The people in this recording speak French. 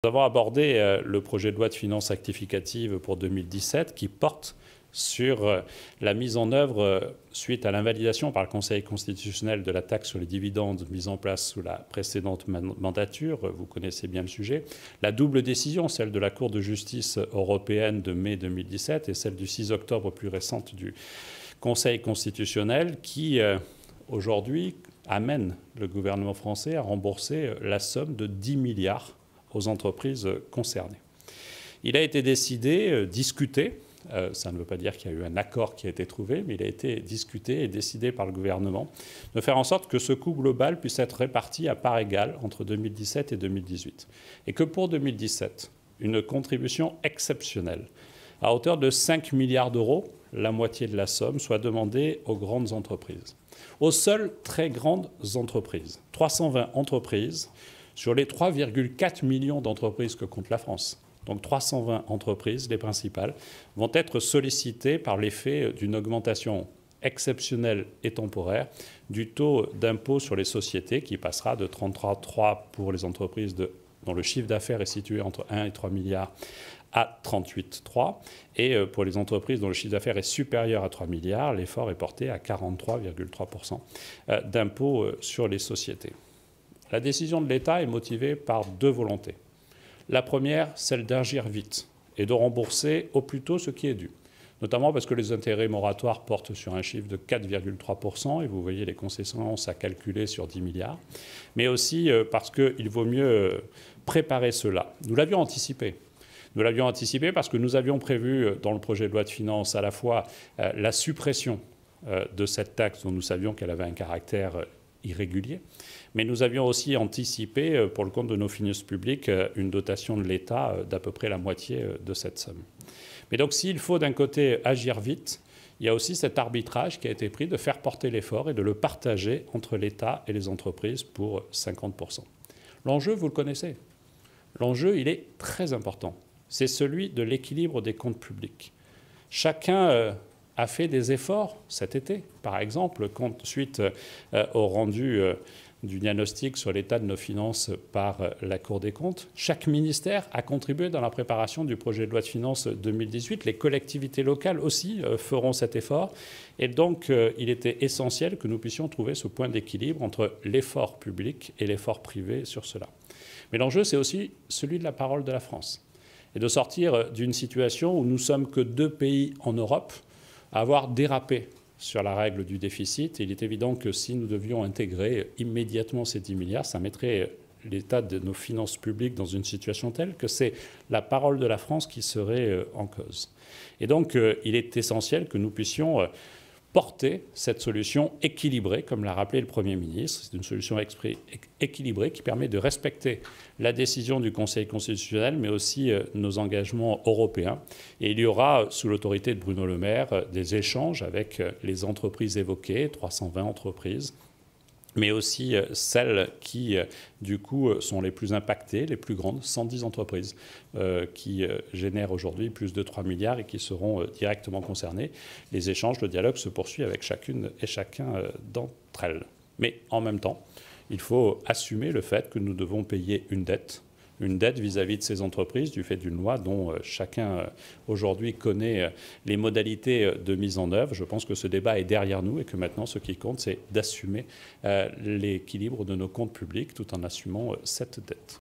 Nous avons abordé le projet de loi de finances rectificative pour 2017 qui porte sur la mise en œuvre, suite à l'invalidation par le Conseil constitutionnel de la taxe sur les dividendes mise en place sous la précédente mandature, vous connaissez bien le sujet, la double décision, celle de la Cour de justice européenne de mai 2017 et celle du 6 octobre plus récente du Conseil constitutionnel qui, aujourd'hui, amène le gouvernement français à rembourser la somme de 10 milliards aux entreprises concernées. Il a été décidé, discuté, ça ne veut pas dire qu'il y a eu un accord qui a été trouvé, mais il a été discuté et décidé par le gouvernement de faire en sorte que ce coût global puisse être réparti à part égale entre 2017 et 2018. Et que pour 2017, une contribution exceptionnelle à hauteur de 5 milliards d'euros, la moitié de la somme, soit demandée aux grandes entreprises. Aux seules très grandes entreprises, 320 entreprises, sur les 3,4 millions d'entreprises que compte la France. Donc 320 entreprises, les principales, vont être sollicitées par l'effet d'une augmentation exceptionnelle et temporaire du taux d'impôt sur les sociétés qui passera de 33,3 pour les entreprises dont le chiffre d'affaires est situé entre 1 et 3 milliards à 38,3. Et pour les entreprises dont le chiffre d'affaires est supérieur à 3 milliards, l'effort est porté à 43,3% d'impôt sur les sociétés. La décision de l'État est motivée par deux volontés. La première, celle d'agir vite et de rembourser au plus tôt ce qui est dû, notamment parce que les intérêts moratoires portent sur un chiffre de 4,3% et vous voyez les conséquences à calculer sur 10 milliards, mais aussi parce qu'il vaut mieux préparer cela. Nous l'avions anticipé. Nous l'avions anticipé parce que nous avions prévu dans le projet de loi de finances à la fois la suppression de cette taxe dont nous savions qu'elle avait un caractère irrégulier, mais nous avions aussi anticipé pour le compte de nos finances publiques une dotation de l'État d'à peu près la moitié de cette somme. Mais donc s'il faut d'un côté agir vite, il y a aussi cet arbitrage qui a été pris de faire porter l'effort et de le partager entre l'État et les entreprises pour 50%. L'enjeu, vous le connaissez. L'enjeu, il est très important. C'est celui de l'équilibre des comptes publics. Chacun a fait des efforts cet été, par exemple, suite au rendu du diagnostic sur l'état de nos finances par la Cour des comptes. Chaque ministère a contribué dans la préparation du projet de loi de finances 2018. Les collectivités locales aussi feront cet effort. Et donc, il était essentiel que nous puissions trouver ce point d'équilibre entre l'effort public et l'effort privé sur cela. Mais l'enjeu, c'est aussi celui de la parole de la France. Et de sortir d'une situation où nous sommes que 2 pays en Europe à avoir dérapé sur la règle du déficit. Et il est évident que si nous devions intégrer immédiatement ces 10 milliards, ça mettrait l'état de nos finances publiques dans une situation telle que c'est la parole de la France qui serait en cause. Et donc, il est essentiel que nous puissions porter cette solution équilibrée, comme l'a rappelé le Premier ministre. C'est une solution équilibrée qui permet de respecter la décision du Conseil constitutionnel, mais aussi nos engagements européens. Et il y aura, sous l'autorité de Bruno Le Maire, des échanges avec les entreprises évoquées, 320 entreprises, mais aussi celles qui, du coup, sont les plus impactées, les plus grandes, 110 entreprises qui génèrent aujourd'hui plus de 3 milliards et qui seront directement concernées. Les échanges, le dialogue se poursuit avec chacune et chacun d'entre elles. Mais en même temps, il faut assumer le fait que nous devons payer une dette vis-à-vis de ces entreprises du fait d'une loi dont chacun aujourd'hui connaît les modalités de mise en œuvre. Je pense que ce débat est derrière nous et que maintenant ce qui compte, c'est d'assumer l'équilibre de nos comptes publics tout en assumant cette dette.